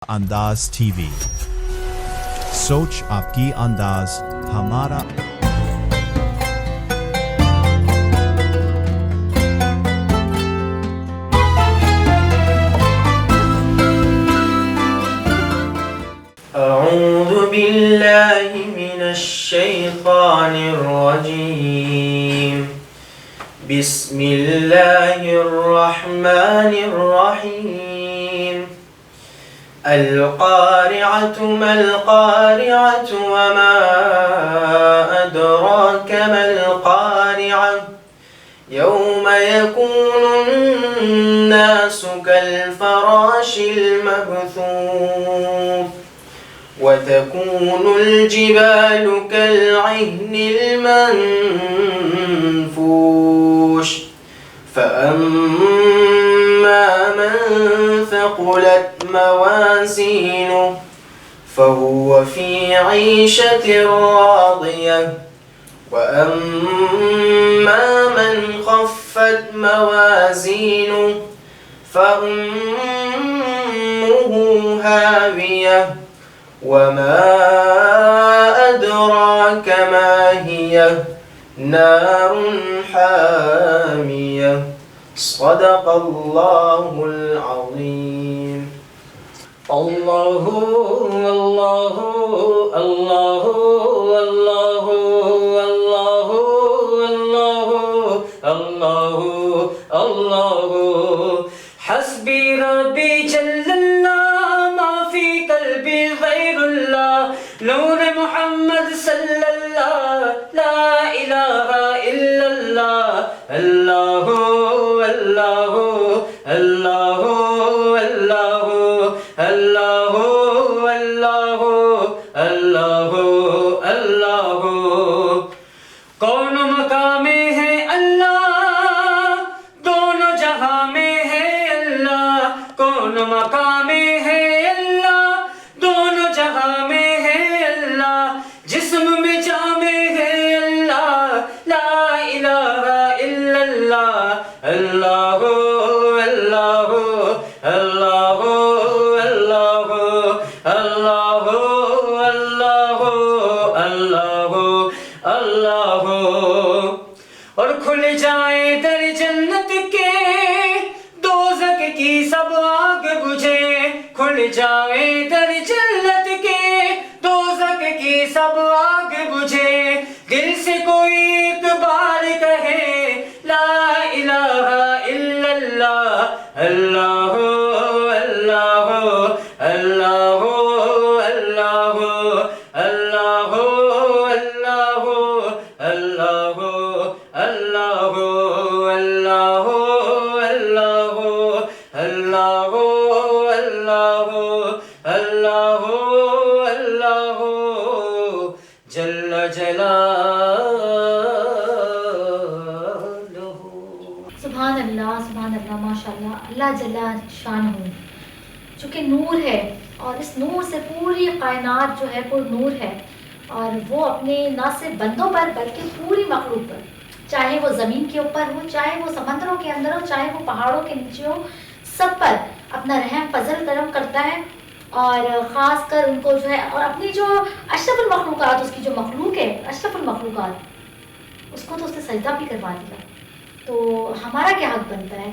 انداز T V, سوچ آپ کی انداز ہمارا۔ اعوذ باللہ من الشیطان الرجیم، بسم اللہ الرحمن الرحیم۔ القارعة ما القارعة وما أدراك ما القارعة يوم يكون الناس كالفراش المبثوث وتكون الجبال كالعهن المنفوش فأما من ثقلت موازينه فهو في عيشة راضية وأما من خفت موازينه فأمه هاوية وما أدراك ما هي نار حامية۔ صدق الله العظيم۔ اللہ اللہ اللہ اللہ اللہ اللہ اللہ اللہ حسبی ربی جل اللہ ما فی قلبی غیر اللہ نور محمد صلی اللہ لا الہ الا اللہ اللہ اللہ اللہ اللہ اللہ اللہ اللہ اللہ۔ کون مقام ہے اللہ دونوں جہاں میں ہے اللہ، کون مقام ہے اللہ دونوں جہاں میں ہے اللہ، جسم میں جامع ہے اللہ لا الہ الا اللہ اللہ اللہ اللہ اللہ اللہ اللہ اللہ اللہ۔ اور کھل جائے در جنت کے دوزخ کی سب آگ بجھے، کھل جائے در جنت کے دوزخ کی سب آگ بجھے، دل سے کوئی ایک بار کہے لا الہ الا اللہ اللہ اللہ اللہ اللہ اللہ اللہ اللہ اللہ اللہ اللہ اللہ اللہ اللہ جل جلالہ۔ سبحان اللہ سبحان اللہ، ماشاء اللہ۔ اللہ جل شان ہو چونکہ نور ہے، اور اس نور سے پوری کائنات جو ہے پر نور ہے، اور وہ اپنے نہ صرف بندوں پر بلکہ پوری مخلوق پر، چاہے وہ زمین کے اوپر ہو، چاہے وہ سمندروں کے اندر ہو، چاہے وہ پہاڑوں کے نیچے ہو، سب پر اپنا رحم فضل کرم کرتا ہے، اور خاص کر ان کو جو ہے، اور اپنی جو اشرف المخلوقات، اس کی جو مخلوق ہے اشرف المخلوقات، اس کو تو اس نے سجدہ بھی کروا دیا، تو ہمارا کیا حق بنتا ہے۔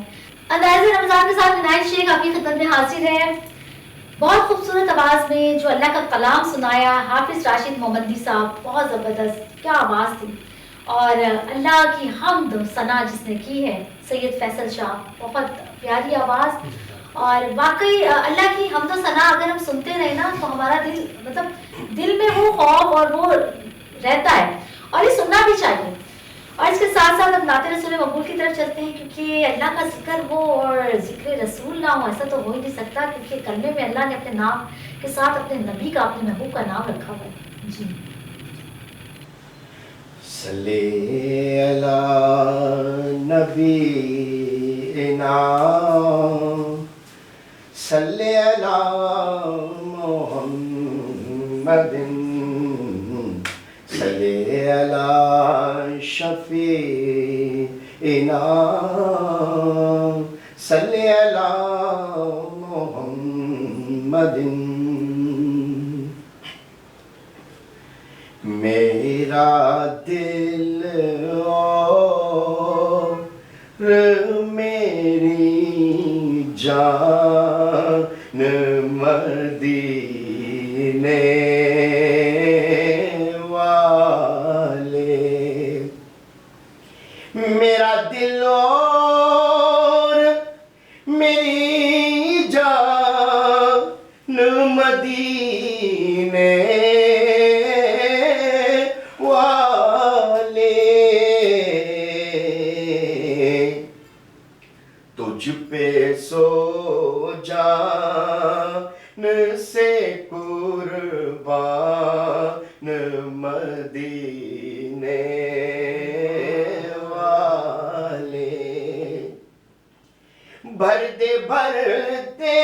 انداز رمضان کے ساتھ عنایت شیخ آپ کی خدمت میں حاضر ہے، بہت خوبصورت آواز میں جو اللہ کا کلام سنایا حافظ راشد محمدی صاحب، بہت زبردست، کیا آواز تھی، اور اللہ کی حمد ثنا جس نے کی ہے سید فیصل شاہ، بہت پیاری آواز، اور واقعی اللہ کی حمد و ثنا اگر ہم سنتے رہے نا تو ہمارا دل، مطلب دل میں وہ خوف اور وہ رہتا ہے، اور یہ سننا بھی چاہیے۔ اور اس کے ساتھ ساتھ ہم نعت رسول مقبول کی طرف چلتے ہیں، کیونکہ اللہ کا ذکر ہو اور ذکر رسول نہ ہو ایسا تو ہو ہی نہیں سکتا، کیونکہ کلمے میں اللہ نے اپنے نام کے ساتھ اپنے نبی کا، اپنے محبوب کا نام رکھا ہوا ہے۔ جی صلی علی نبینا صلی علی محمد صلی علی شفیعنا صلی علی محمد محمد میرا دل اور میری جان مدینے والے میرا دل اور میری جان مدینے والے تجھ پہ سو جان سے قربان مدینے والے بھر دے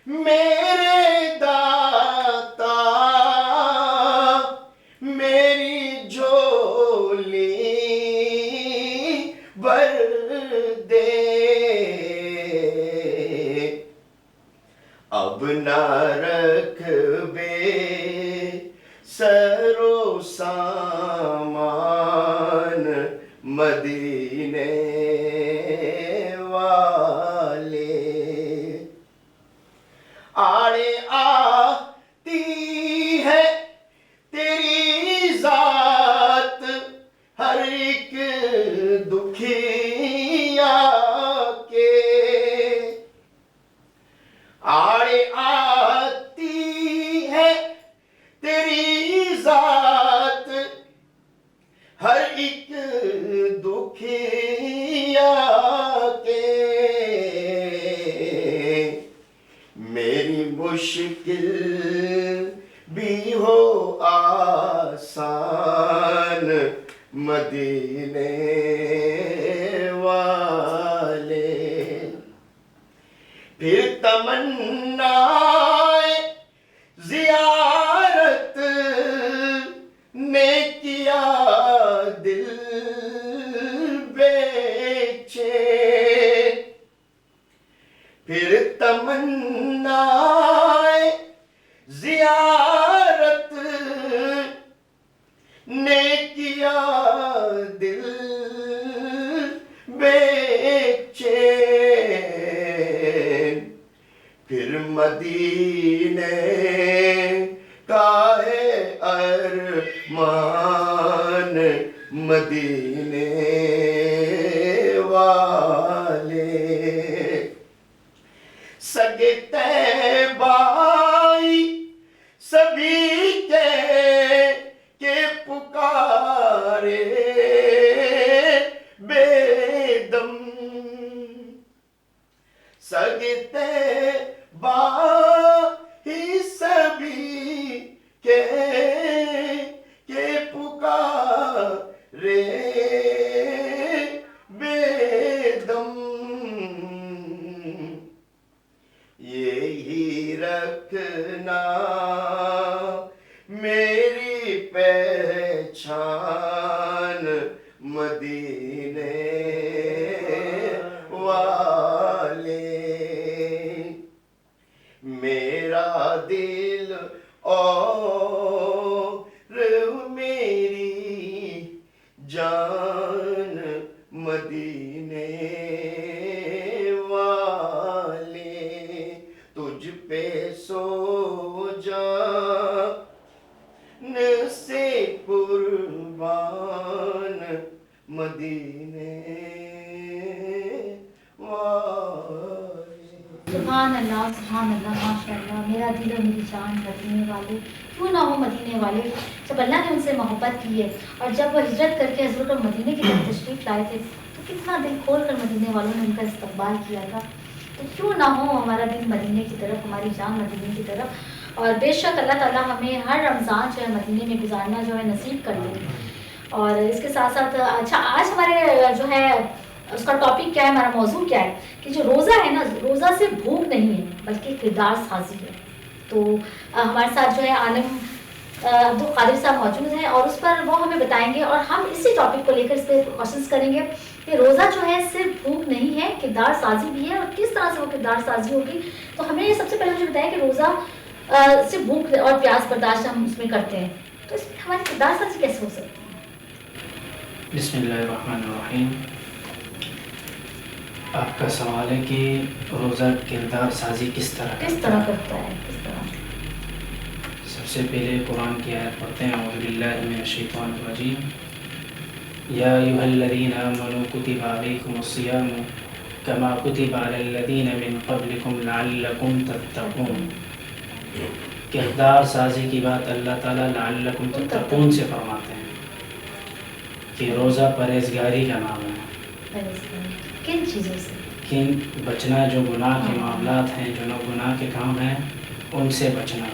میرے داتا میری جھولی بھر دے اب نہ رکھ بے سرو سامان مدینے والے آڑے آتی ہے تیری ذات ہر ایک دکھیا کے آڑے آتی ہے تیری ذات ہر ایک دکھیا کے میری مشکل بھی ہو آسان مدینے والے پھر تمنا زیارت نے کیا دل بیچے پھر تمنا زیارت نے کیا دل بیچے پھر مدینے کا ہے ارمان مدینے والے سگے طیبائی سبھی کے پکارے بے دم سگے طیبائی سبھی کے پکارے بے دم یہی رکھنا میری پہچان مدینے والے میرا دل اور میری جان مدینے والے تجھ پہ سو جان سے قربان مدینے والے سبحان اللہ ماشاء اللہ میرا دل اور میری جان مدینے والے کیوں نہ ہو مدینے والے جب اللہ نے ان سے محبت کی ہے اور جب وہ ہجرت کر کے حضرت اور مدینے کی طرف تشریف لائے تھے تو کتنا دل کھول کر مدینے والوں نے ان کا استقبال کیا تھا تو کیوں نہ ہو ہمارا دل مدینے کی طرف ہماری جان مدینے کی طرف اور بے شک اللہ تعالیٰ ہمیں ہر رمضان جو ہے مدینے میں گزارنا جو ہے نصیب کر دیں اور اس کے ساتھ ساتھ اچھا آج ہمارے جو ہے اس کا ٹاپک کیا ہے ہمارا موضوع کیا ہے کہ جو روزہ ہے نا روزہ صرف بھوک نہیں ہے بلکہ کردار سازی ہے تو ہمارے ساتھ جو ہے عالم عبد القادر صاحب موجود ہیں اور اس پر وہ ہمیں بتائیں گے اور ہم اسی ٹاپک کو لے کر اس پہ کوشچنس کریں گے کہ روزہ جو ہے صرف بھوک نہیں ہے، کردار سازی بھی ہے، اور کس طرح سے وہ کردار سازی ہوگی. تو ہمیں یہ سب سے پہلے مجھے بتایا کہ روزہ صرف بھوک اور پیاس برداشت ہم اس میں کرتے ہیں، تو اس میں ہماری کردار سازی کیسے ہو سکتی ہے؟ بسم اللہ الرحمن الرحیم. آپ کا سوال ہے کہ روزہ کردار سازی کس طرح کرتا ہے، کس طرح؟ سب سے پہلے قرآن کی آیت پڑھتے ہیں. اعوذ باللہ من الشیطان الرجیم. یا ایھا الذین آمنوا کتب علیکم الصیام کما کتب علی الذین من قبلکم لعلکم تتقون. کردار سازی کی بات اللہ تعالیٰ لعلکم تتقون سے فرماتے ہیں کہ روزہ پرہیزگاری کا نام ہے. کن چیزوں سے؟ کن بچنا، جو گناہ کے معاملات ہیں، جو گناہ کے کام ہیں، ان سے بچنا.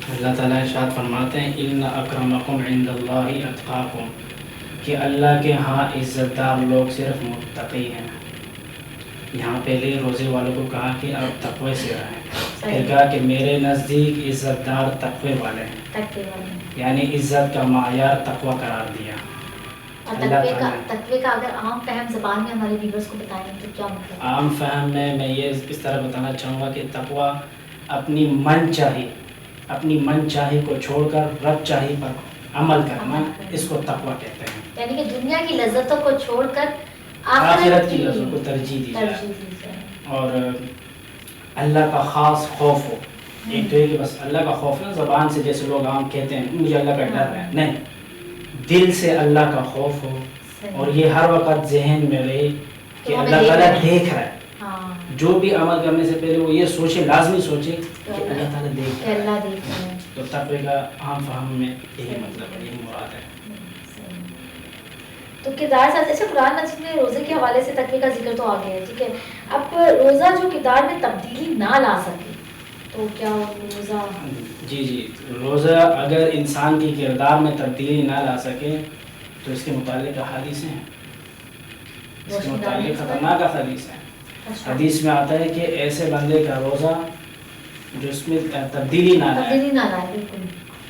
اللہ تعالیٰ ارشاد فرماتے ہیں ان اکرمکم عند اللہ اتقاکم، کہ اللہ کے ہاں عزت دار لوگ صرف متقی ہیں. یہاں پہلے روزے والوں کو کہا کہ آپ تقوی سے رہیں، پھر کہا کہ میرے نزدیک عزت دار تقوی والے ہیں، یعنی عزت کا معیار تقوی قرار دیا. تقوی کا اگر عام فہم زبان میں ہمارے ویورز کو بتائیں تو کیا مطلب؟ عام فہم میں یہ اس طرح بتانا چاہوں گا کہ تقوی اپنی من چاہی کو چھوڑ کر رب چاہی پر عمل کرنا، اس کو تقوی کہتے ہیں. یعنی کہ دنیا کی لذتوں کو چھوڑ کر آخرت کی لذتوں کو ترجیح دی جائے، اور اللہ کا خاص خوف ہو. ایک تو یہ کہ بس اللہ کا خوف ہے زبان سے، جیسے لوگ عام کہتے ہیں مجھے اللہ کا ڈر ہے، نہیں، دل سے اللہ کا خوف ہو، اور یہ ہر وقت ذہن میں رہے کہ اللہ تعالیٰ دیکھ رہا ہے. جو بھی عمل کرنے سے پہلے وہ یہ سوچے، لازمی سوچے کہ اللہ تعالیٰ دیکھ رہا ہے. تو تقوی کا عام فہم میں یہی مطلب ہے، یہی مراد ہے. تو کردار سازی، اچھا قرآن مجید میں روزے کے حوالے سے تقوی کا ذکر تو آ گیا ہے، ٹھیک ہے. اب روزہ جو کردار میں تبدیلی نہ لا سکے تو کیا روزہ؟ جی روزہ اگر انسان کی کردار میں تبدیلی نہ لا سکے تو اس کے متعلق حدیثیں ہیں، اس کے متعلق خطرناک حدیث ہیں. حدیث میں آتا ہے کہ ایسے بندے کا روزہ جو اس میں تبدیلی نہ لائے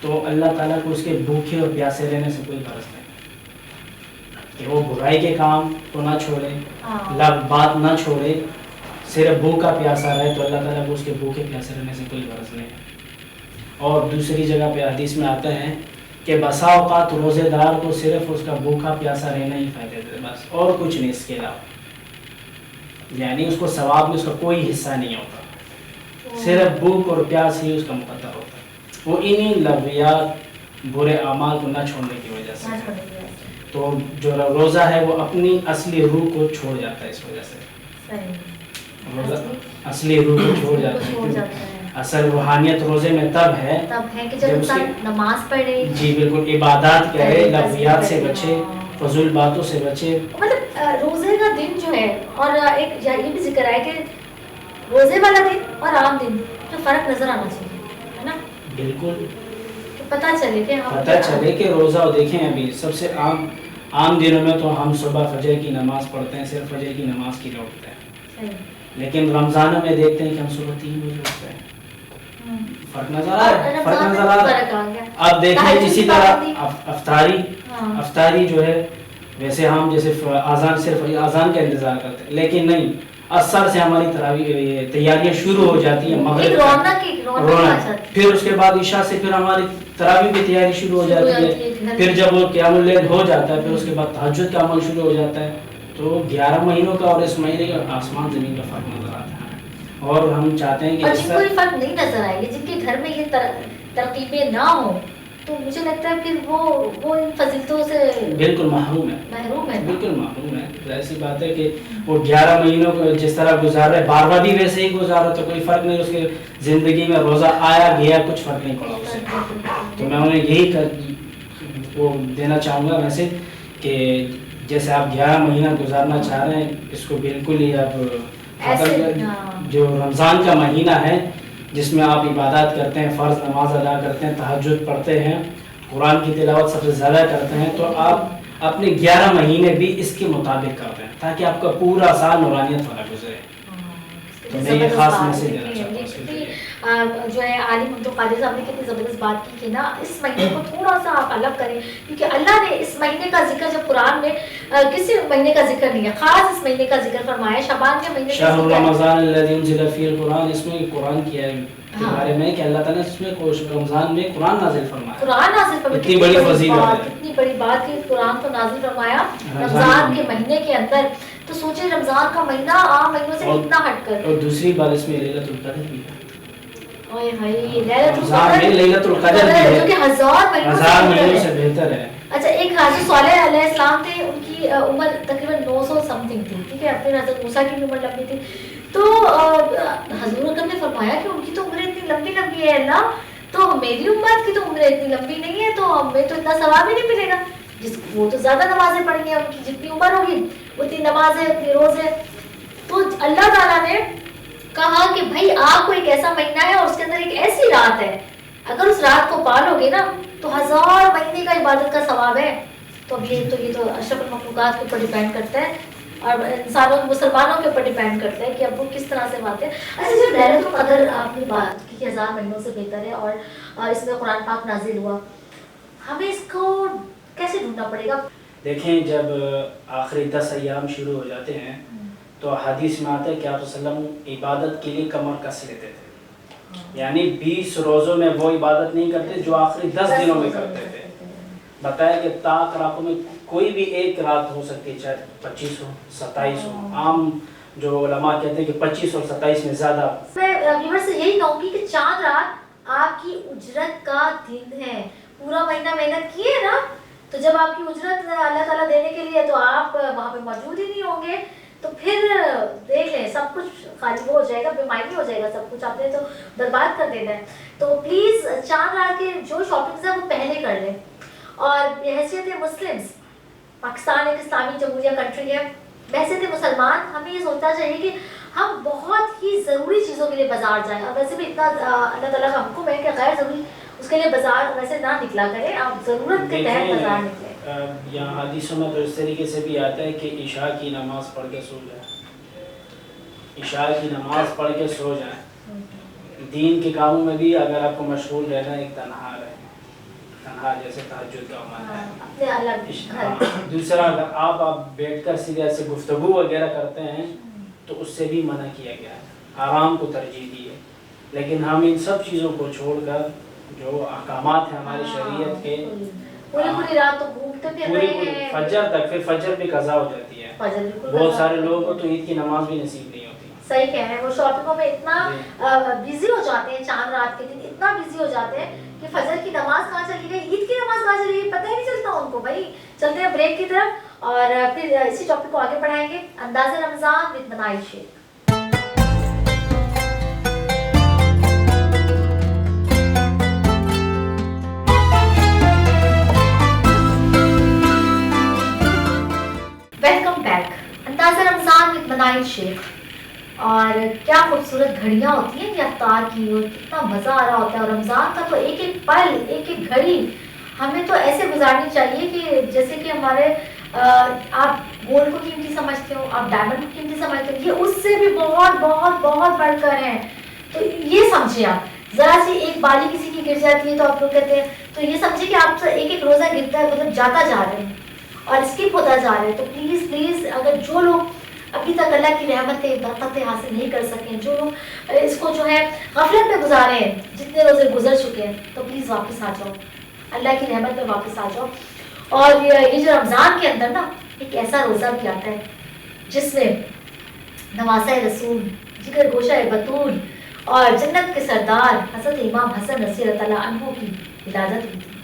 تو اللہ تعالیٰ کو اس کے بھوکے اور پیاسے رہنے سے کوئی غرض نہیں، کہ وہ برائی کے کام کو نہ چھوڑے، بات نہ چھوڑے، صرف بھوکا پیاسا رہے تو اللہ تعالیٰ کو اس کے بھوکے پیاسے رہنے سے کوئی غرض نہیں. اور دوسری جگہ پہ حدیث میں آتا ہے کہ بسا اوقات روزے دار کو صرف اس کا بھوکا پیاسا رہنا ہی فائدہ دیتا ہے، بس اور کچھ نہیں اس کے علاوہ. یعنی اس کو ثواب میں اس کا کوئی حصہ نہیں ہوتا، صرف بھوک اور پیاس ہی اس کا مقدر ہوتا ہے. وہ انہی لغویات، برے اعمال کو نہ چھوڑنے کی وجہ سے. تو جو روزہ ہے وہ اپنی اصلی روح کو چھوڑ جاتا ہے، اس وجہ سے روزہ اصلی روح کو چھوڑ جاتا ہے. اصل روحانیت روزے میں تب ہے کہ جب انسان نماز پڑھے، جی بالکل، عبادات کرے، لغویات سے بچے، فضول باتوں سے بچے. مطلب روزے کا دن جو ہے، اور ایک یہ بھی ذکر ہے کہ روزے والا دن اور عام دن تو فرق نظر آنا چاہیے، ہے نا؟ بالکل، پتہ چلے کہ روزہ دیکھیں ابھی سب سے عام دنوں میں تو ہم صبح فجر کی نماز پڑھتے ہیں، صرف فجر کی نماز کے لیے اٹھتے ہیں. لیکن رمضانوں میں دیکھتے ہیں کہ ہم صبح 3 بجے اٹھتے ہیں. فرق نظر آ رہا ہے. اب دیکھیں اسی طرح افطاری جو ہے، ویسے ہم جیسے صرف اذان کا انتظار کرتے ہیں، لیکن نہیں، عصر سے ہماری تیاریاں شروع ہو جاتی ہیں، مغرب، پھر اس کے بعد عشاء سے پھر ہماری تراویح کی تیاری شروع ہو جاتی ہے. پھر جب وہ قیام اللیل ہو جاتا ہے، پھر اس کے بعد تہجد کا عمل شروع ہو جاتا ہے. تو 11 مہینوں کا اور اس مہینے کا آسمان زمین کا فرق نظر آتا ہے. اور ہم چاہتے ہیں کہ جن کو یہ فرق نہیں نظر آئے، جن کے گھر میں یہ ترکیبیں نہ ہوں، تو مجھے لگتا ہے کہ وہ ان فضیلتوں سے بالکل محروم ہے، بالکل محروم ہے. ایسی بات ہے کہ وہ 11 مہینوں کو جس طرح گزار رہے، بار بار بھی ویسے ہی گزارا تو کوئی فرق نہیں، اس کے زندگی میں روزہ آیا گیا کچھ فرق نہیں پڑا اسے. تو میں انہیں یہی وہ دینا چاہوں گا میسج کہ جیسے آپ 11 مہینہ گزارنا چاہ رہے ہیں، اس کو بالکل ہی آپ جو رمضان کا مہینہ ہے جس میں آپ عبادات کرتے ہیں، فرض نماز ادا کرتے ہیں، تہجد پڑھتے ہیں، قرآن کی تلاوت سب سے زیادہ کرتے ہیں، تو آپ اپنے 11 مہینے بھی اس کے مطابق کرتے ہیں تاکہ آپ کا پورا سال نورانیت والا گزرے. تو میں یہ خاص میسج دینا چاہتا ہوں. جو ہے عالم عبد القادر صاحب نے کتنی زبردست بات کی کہ نا اس مہینے کو تھوڑا سا آپ الگ کریں، کیونکہ اللہ نے اس مہینے کا ذکر جب قرآن میں کسی مہینے کا ذکر نہیں ہے، خاص اس مہینے کا ذکر فرمایا، شعبان کے مہینے کا شہر ذکر رمضان الذی انزل فیہ القرآن، اس میں قرآن کیا ہے کے بارے میں کہ اللہ تعالیٰ نے اس میں رمضان میں قرآن نازل فرمایا، قرآن نازل فرمایا، اتنی بڑی فضیلت ہے، اتنی بڑی بات کہ قرآن کو نازل فرمایا رمضان کے مہینے کے اندر. تو سوچیں رمضان کا مہینہ عام مہینوں سے کتنا ہٹ کر. اور دوسری بات اس میں لیلۃ القدر بھی ہے، اوئے ہائے رمضان میں لیلۃ القدر بھی ہے جو کہ ہزار مہینوں سے بہتر ہے. اچھا ایک حضرت صالح علیہ السلام تھے، ان کی عمر تقریباً 900 سمتھنگ تھی، ٹھیک ہے، پھر حضرت موسیٰ کی بھی عمر لمبی تھی. تو حضور اکرم نے فرمایا کہ ان کی تو عمر اتنی لمبی لمبی ہے اللہ، تو میری امت کی تو عمر اتنی لمبی نہیں ہے، تو ہمیں تو اتنا ثواب ہی نہیں ملے گا. وہ تو زیادہ نمازیں پڑھیں گے، ان کی جتنی عمر ہوگی اتنی نمازیں اتنی روزے. تو اللہ تعالیٰ نے کہا کہ بھائی آپ کو ایک ایسا مہینہ ہے اور اس کے اندر ایک ایسی رات ہے، اگر اس رات کو پالو گے نا تو 1000 مہینے کا عبادت کا ثواب ہے. تو اب یہ تو اشرف المخلوقات کے اوپر ڈیپینڈ کرتا ہے اور انسانوں مسلمانوں کے اوپر ڈیپینڈ کرتا ہے کہ اب وہ کس طرح سے باتیں. اچھا جو لیلۃ القدر آپ نے بات کی کہ 1000 مہینوں سے بہتر ہے اور اس میں قرآن پاک نازل ہوا، ہمیں اس کو کیسے ڈھونڈنا پڑے گا؟ دیکھیں جب آخری 10 ایام شروع ہو جاتے ہیں تو حدیث میں آتا ہے کہ آپ صلی اللہ علیہ وسلم عبادت کے لیے کمر کس لیتے تھے، یعنی 20 روزوں میں وہ عبادت نہیں کرتے جو آخری 10 دنوں میں کرتے تھے. بتایا کہ طاق راتوں میں کوئی بھی ایک رات ہو سکتی ہے، چاہے 25 ہو 27 ہو. عام جو علماء کہتے ہیں کہ 25 اور 27 میں زیادہ. میں ویورز سے یہی کہوں گی کہ چاند رات آپ کی اجرت کا دن ہے. پورا مہینہ محنت کیے نا، تو جب آپ کی اجرت اللہ تعالیٰ دینے کے لیے تو آپ وہاں پہ موجود ہی نہیں ہوں گے، تو پھر دیکھ لیں سب کچھ خالی ہو جائے گا، بے معنی ہو جائے گا سب کچھ، آپ نے تو برباد کر دینا ہے. تو پلیز چاند رات کے جو شاپنگز ہیں وہ پہلے کر لیں. اور بحیثیت مسلمز، پاکستان ایک اسلامی جمہوریہ کنٹری ہے، بحیثیت مسلمان ہمیں یہ سوچنا چاہیے کہ ہم بہت ہی ضروری چیزوں کے لیے بازار جائیں. اور ویسے بھی اتنا اللہ تعالیٰ کا حکم ہے کہ غیر ضروری اس کے لیے بازار ویسے نہ نکلا کریں، آپ ضرورت کے تحت بازار نکلیں. یہاں حدیثوں میں تو اس طریقے سے بھی آتا ہے کہ عشاء کی نماز پڑھ کے سو جائیں، عشاء کی نماز پڑھ کے سو جائیں. دین کے کاموں میں بھی اگر آپ کو مشغول رہنا ایک تنہا رہے، تنہا جیسے تہجد کا عمل ہے. دوسرا اگر آپ بیٹھ کر سیدھے ایسے گفتگو وغیرہ کرتے ہیں تو اس سے بھی منع کیا گیا ہے، آرام کو ترجیح دی ہے. لیکن ہم ان سب چیزوں کو چھوڑ کر جو احکامات ہیں ہماری شریعت کے، پوری رات تو گھومتے پھر رہے ہیں فجر تک، پھر فجر بھی قضا ہو جاتی ہے. بہت سارے لوگوں کو تو عید کی نماز بھی نصیب نہیں ہوتی. صحیح کہہ رہے ہیں، وہ شاپنگوں میں اتنا بزی ہو جاتے ہیں، چاند رات کے دن اتنا بزی ہو جاتے ہیں کہ فجر کی نماز کہاں چلی گئی، عید کی نماز کہاں چلی گئی، پتہ ہی نہیں چلتا ان کو. بھائی چلتے ہیں بریک کی طرف اور پھر اسی ٹاپک کو آگے بڑھائیں گے. انداز رمضان وتھ منائل شیخ. Welcome back. انداز رمضان وتھ منائل شیخ. اور کیا خوبصورت گھڑیاں ہوتی ہیں یہ افطار کی، اور کتنا مزہ آ رہا ہوتا ہے. اور رمضان کا تو ایک ایک پل، ایک ایک گھڑی ہمیں تو ایسے گزارنی چاہیے کہ جیسے کہ ہمارے آپ گولڈ کو قیمتی سمجھتے ہو، آپ ڈائمنڈ کو قیمتی سمجھتے ہو، یہ اس سے بھی بہت بہت بہت بڑھ کر ہیں. تو یہ سمجھے آپ، ذرا سی ایک بالی کسی کی گر جاتی ہے تو آپ لوگ کہتے ہیں، تو یہ سمجھے کہ آپ سے ایک ایک روزہ گرتا ہے، مطلب جاتا جا رہے ہیں اور اسکپ ہوتا جا رہے ہیں. تو پلیز پلیز اگر جو لوگ ابھی تک اللہ کی رحمتیں برکتیں حاصل نہیں کر سکیں، جو لوگ اس کو جو ہے غفلت میں گزارے ہیں، جتنے روزے گزر چکے ہیں، تو پلیز واپس آ جاؤ، اللہ کی رحمت میں واپس آ جاؤ. اور یہ جو رمضان کے اندر نا ایک ایسا روزہ بھی آتا ہے جس میں نواسہ رسول، جگر گوشہ بطول اور جنت کے سردار حضرت امام حسن رضی اللہ تعالیٰ عنہ کی ولادت ہوئی تھی.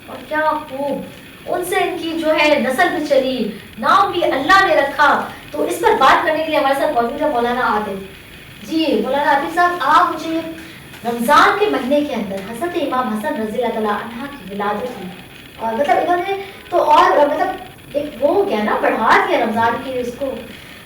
اور کیا خوب ان سے ان کی جو ہے نسل بھی چلی، نام بھی اللہ نے رکھا. تو اس پر بات کرنے کے لیے ہمارے ساتھ موجود ہے مولانا عاطف. جی مولانا عاطف صاحب، آپ مجھے رمضان کے مہینے کے اندر حضرت امام حسن رضی اللہ تعالیٰ عنہ کی ولادت ہوئی، اور مطلب انہوں نے تو اور مطلب ایک وہ ہو گیا نا، بڑھا دیا رمضان کی اس کو،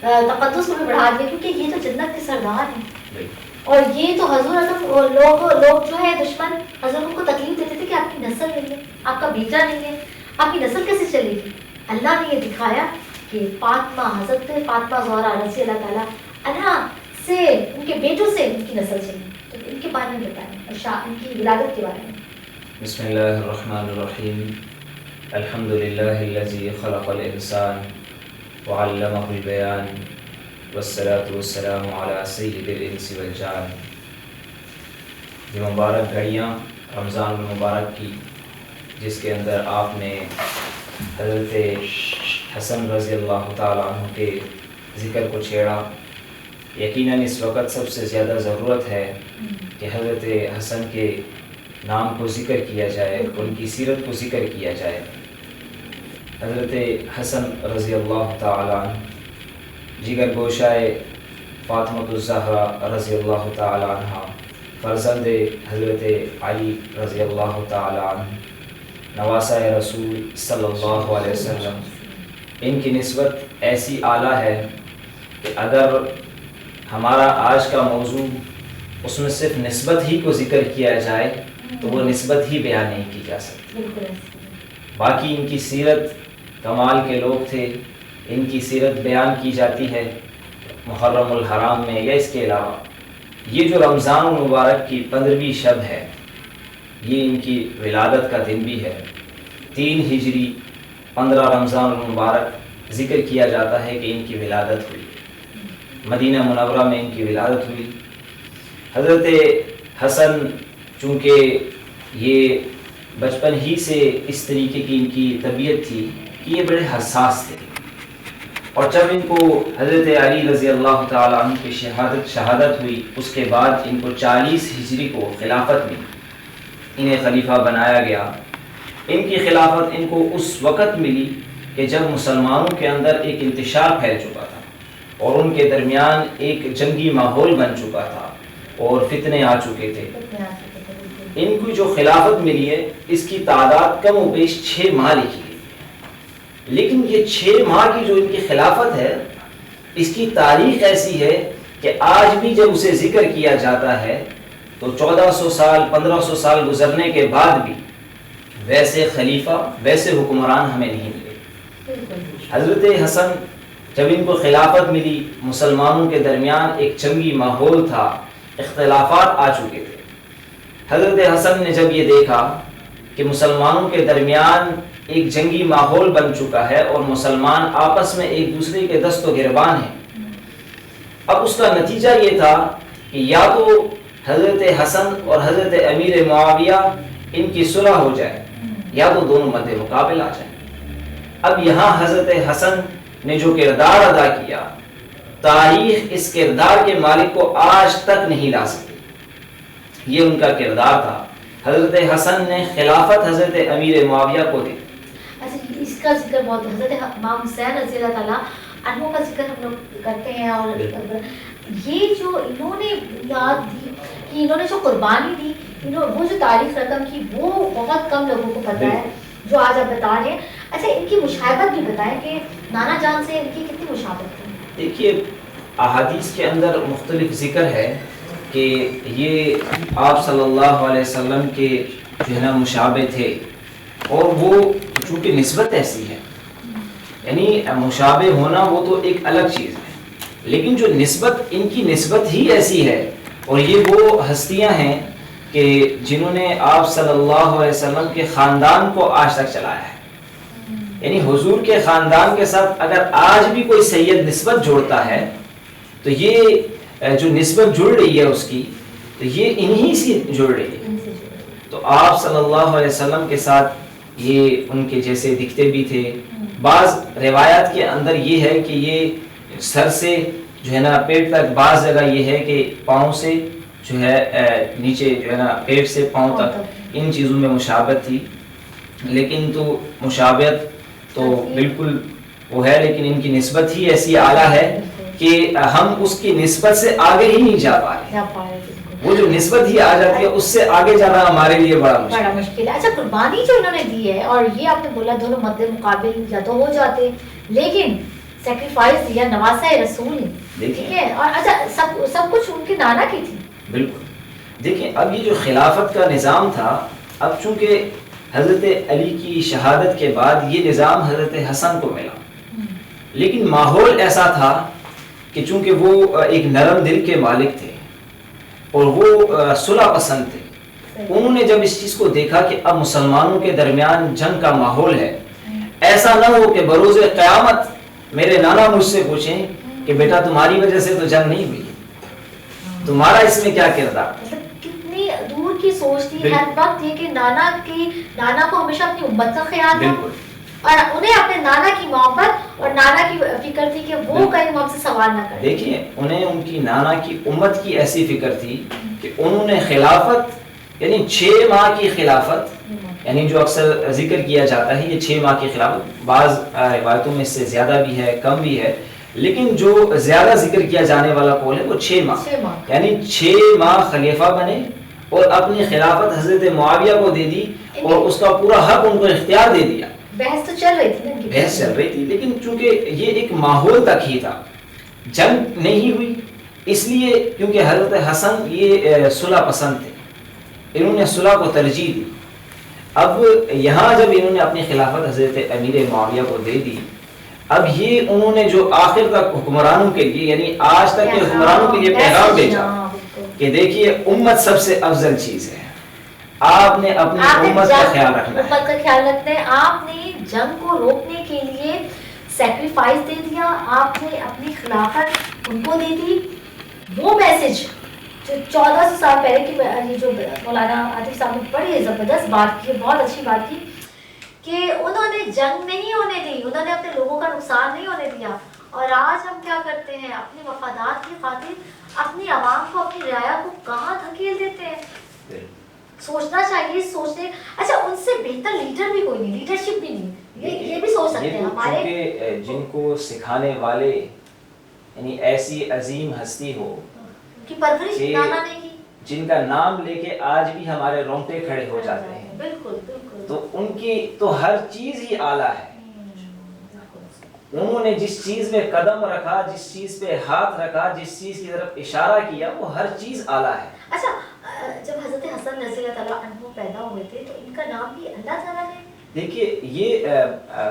تقدس کو بھی بڑھا دیا، کیونکہ یہ تو جنت کے سردار ہیں. اور یہ تو حضور اعظم لوگ جو ہے دشمن حضور کو تکلیف دیتے تھے کہ آپ کی نسل نہیں ہے، آپ کا بیٹا نہیں ہے، آپ کی نسل کیسے چلے گی. اللہ نے یہ دکھایا کہ فاطمہ، حضرت فاطمہ زہرا رضی اللہ تعالیٰ عنہا سے، ان کے بیٹوں سے ان کی نسل چلی. تو ان کے بارے میں بتائیں اور ان کی ولادت کے بارے میں. بسم اللہ الرحمن الرحیم. الحمد للہ الذی خلق الانسان وعلمہ البیان والصلاة والسلام علی سید الانس والجان. یہ مبارک گھڑیاں رمضان المبارک کی، جس کے اندر آپ نے حضرت حسن رضی اللہ تعالیٰ عنہ کے ذکر کو چھیڑا. یقیناً اس وقت سب سے زیادہ ضرورت ہے کہ حضرت حسن کے نام کو ذکر کیا جائے، ان کی سیرت کو ذکر کیا جائے. حضرت حسن رضی اللہ تعالیٰ عنہ جگر گوشائے فاطمۃ الزہرا رضی اللہ تعالیٰ عنہ، فرزند حضرت علی رضی اللہ تعالیٰ عنہ، نواسہ رسول صلی اللہ علیہ وسلم. ان کی نسبت ایسی اعلیٰ ہے کہ اگر ہمارا آج کا موضوع اس میں صرف نسبت ہی کو ذکر کیا جائے تو وہ نسبت ہی بیان نہیں کی جا سکتی. باقی ان کی سیرت کمال کے لوگ تھے، ان کی سیرت بیان کی جاتی ہے محرم الحرام میں یا اس کے علاوہ. یہ جو رمضان المبارک کی 15ویں شب ہے، یہ ان کی ولادت کا دن بھی ہے. 3 ہجری 15 رمضان المبارک ذکر کیا جاتا ہے کہ ان کی ولادت ہوئی. مدینہ منورہ میں ان کی ولادت ہوئی. حضرت حسن چونکہ یہ بچپن ہی سے اس طریقے کی ان کی طبیعت تھی کہ یہ بڑے حساس تھے، اور جب ان کو حضرت علی رضی اللہ تعالیٰ عنہ کی شہادت ہوئی، اس کے بعد ان کو 40 ہجری کو خلافت میں انہیں خلیفہ بنایا گیا. ان کی خلافت ان کو اس وقت ملی کہ جب مسلمانوں کے اندر ایک انتشار پھیل چکا تھا اور ان کے درمیان ایک جنگی ماحول بن چکا تھا اور فتنے آ چکے تھے. ان کو جو خلافت ملی ہے اس کی تعداد کم و بیش 6 ماہ لکھی گئی، لیکن یہ 6 ماہ کی جو ان کی خلافت ہے اس کی تاریخ ایسی ہے کہ آج بھی جب اسے ذکر کیا جاتا ہے تو 1400 سال 1500 سال گزرنے کے بعد بھی ویسے خلیفہ ویسے حکمران ہمیں نہیں ملے. حضرت حسن جب ان کو خلافت ملی، مسلمانوں کے درمیان ایک جنگی ماحول تھا، اختلافات آ چکے تھے. حضرت حسن نے جب یہ دیکھا کہ مسلمانوں کے درمیان ایک جنگی ماحول بن چکا ہے اور مسلمان آپس میں ایک دوسرے کے دست و گریبان ہیں، اب اس کا نتیجہ یہ تھا کہ یا تو حضرت حسن اور حضرت امیر معاویہ ان کی صلح ہو جائے یا تو دونوں مد مقابل آ جائیں. اب یہاں حضرت حسن نے جو کردار ادا کیا، تاریخ اس کردار کے مالک کو آج تک نہیں لا سکی. یہ ان کا کردار تھا. حضرت حسن نے خلافت حضرت امیر معاویہ کو دی. اچھا، اس کا ذکر بہت حضرت امام حسین رضی اللہ تعالیٰ عنہ کا ذکر ہم لوگ کرتے ہیں، اور یہ جو انہوں نے یاد دی کہ انہوں نے جو قربانی دی، وہ جو تاریخ رقم کی، وہ بہت کم لوگوں کو پتہ ہے جو آج آپ بتا رہے ہیں. اچھا، ان کی مشابہت بھی بتائیں کہ نانا جان سے ان کی کتنی مشابہت تھی؟ دیکھیے، احادیث کے اندر مختلف ذکر ہے کہ یہ آپ صلی اللہ علیہ وسلم کے جو ہے نا مشابہ تھے، اور وہ چونکہ نسبت ایسی ہے، یعنی مشابہ ہونا وہ تو ایک الگ چیز ہے، لیکن جو نسبت ان کی نسبت ہی ایسی ہے. اور یہ وہ ہستیاں ہیں کہ جنہوں نے آپ صلی اللہ علیہ وسلم کے خاندان کو آج تک چلایا ہے. یعنی حضور کے خاندان کے ساتھ اگر آج بھی کوئی سید نسبت جوڑتا ہے تو یہ جو نسبت جڑ رہی ہے اس کی، تو یہ انہی سے جڑ رہی ہے. تو آپ صلی اللہ علیہ وسلم کے ساتھ یہ ان کے جیسے دکھتے بھی تھے. بعض روایات کے اندر یہ ہے کہ یہ سر سے جو ہے نا پیٹ تک، بعض جگہ یہ ہے کہ پاؤں سے جو ہے نیچے جو ہے نا پیٹ سے پاؤں تک، ان چیزوں میں مشابہت تھی. لیکن تو مشابہت تو بالکل وہ ہے، لیکن ان کی نسبت ہی ایسی اعلیٰ ہے کہ ہم اس کی نسبت سے آگے ہی نہیں جا پا رہے. وہ جو نسبت ہی آ جاتی ہے اس سے آگے جانا ہمارے لیے بڑا مشکل ہے. اچھا، قربانی جو انہوں نے دی ہے، اور یہ آپ نے بولا دونوں مد مقابل یا تو ہو جاتے، لیکن سیکریفائس دیا نواسہ رسول نے، ٹھیک ہے. اور اچھا، سب کچھ ان کے نانا کی تھی. بالکل. دیکھیں، اب یہ جو خلافت کا نظام تھا، اب چونکہ حضرت علی کی شہادت کے بعد یہ نظام حضرت حسن کو ملا، لیکن ماحول ایسا تھا کہ چونکہ وہ ایک نرم دل کے مالک تھے، اور وہ صلح پسند تھے. انہوں نے جب اس چیز کو دیکھا کہ اب مسلمانوں کے درمیان جنگ کا ماحول ہے, ایسا نہ ہو کہ بروز قیامت میرے نانا مجھ سے پوچھیں کہ بیٹا تمہاری وجہ سے تو جنگ نہیں ہوئی, تمہارا اس میں کیا کردار. کتنی دور کی سوچ تھی ہر وقت یہ کہ نانا کو ہمیشہ اپنی امت کا خیال تھا, اور انہیں اپنے نانا کی محبت اور نانا کی فکر تھی کہ وہ کہیں ہم سے سوال نہ کریں. دیکھیے انہیں ان کی نانا کی امت کی ایسی فکر تھی کہ انہوں نے خلافت یعنی 6 ماہ کی خلافت, یعنی جو اکثر ذکر کیا جاتا ہے یہ 6 ماہ کی خلافت, بعض روایتوں میں اس سے زیادہ بھی ہے کم بھی ہے, لیکن جو زیادہ ذکر کیا جانے والا قول ہے وہ 6 ماہ, یعنی 6 ماہ خلیفہ بنے اور اپنی خلافت حضرت معاویہ کو دے دی اور اس کا پورا حق ان کو اختیار دے دیا. بحث تو چل رہی تھی, بحث چل رہی تھی, لیکن چونکہ یہ ایک ماحول تک ہی تھا, جنگ نہیں ہوئی, اس لیے کیونکہ حضرت حسن یہ صلح پسند تھے, انہوں نے صلح کو ترجیح دی. اب یہاں جب انہوں نے اپنی خلافت حضرت امیر معاویہ کو دے دی, اب یہ انہوں نے جو آخر تک حکمرانوں کے لیے یعنی آج تک کے حکمرانوں کے لیے پیغام بھیجا کہ دیکھیے امت سب سے افضل چیز ہے, آپ نے اپنی امت کا خیال رکھنا ہے, امت کا خیال رکھنا ہے. آپ نے جنگ کو روکنے کے لیے سیکریفائس دے دیا, آپ نے اپنی خلافت ان کو دے دی. وہ میسج جو 1400 سال پہلے کی یہ جو مولانا عاطف صاحب نے بڑی زبردست بات کی, بہت اچھی بات کی کہ انہوں نے جنگ نہیں ہونے دی, انہوں نے اپنے لوگوں کا نقصان نہیں ہونے دیا. اور آج ہم کیا کرتے ہیں, اپنی مفادات کی خاطر اپنی عوام کو, اپنی رعایا کو کہاں دھکیل دیتے ہیں. سوچنا چاہیے, سوچنے اچھا ان سے بہتر لیڈر بھی کوئی نہیں, لیڈرشپ بھی نہیں, یہ بھی سوچ سکتے ہیں ہمارے. جن کو سکھانے والے یعنی ایسی عظیم ہستی ہو کی پرورش نانا نے کی, جن کا نام لے کے آج بھی ہمارے رونگٹے کھڑے ہو جاتے ہیں, بالکل بالکل, تو ان کی تو ہر چیز ہی اعلیٰ ہے. انہوں نے جس چیز میں قدم رکھا, جس چیز پہ ہاتھ رکھا, جس چیز کی طرف اشارہ کیا, وہ ہر چیز اعلیٰ ہے. اچھا جب حضرت حسن رضی اللہ تعالیٰ عنہ پیدا ہوئے تھے تو ان کا نام بھی اللہ تعالیٰ نے, دیکھیے یہ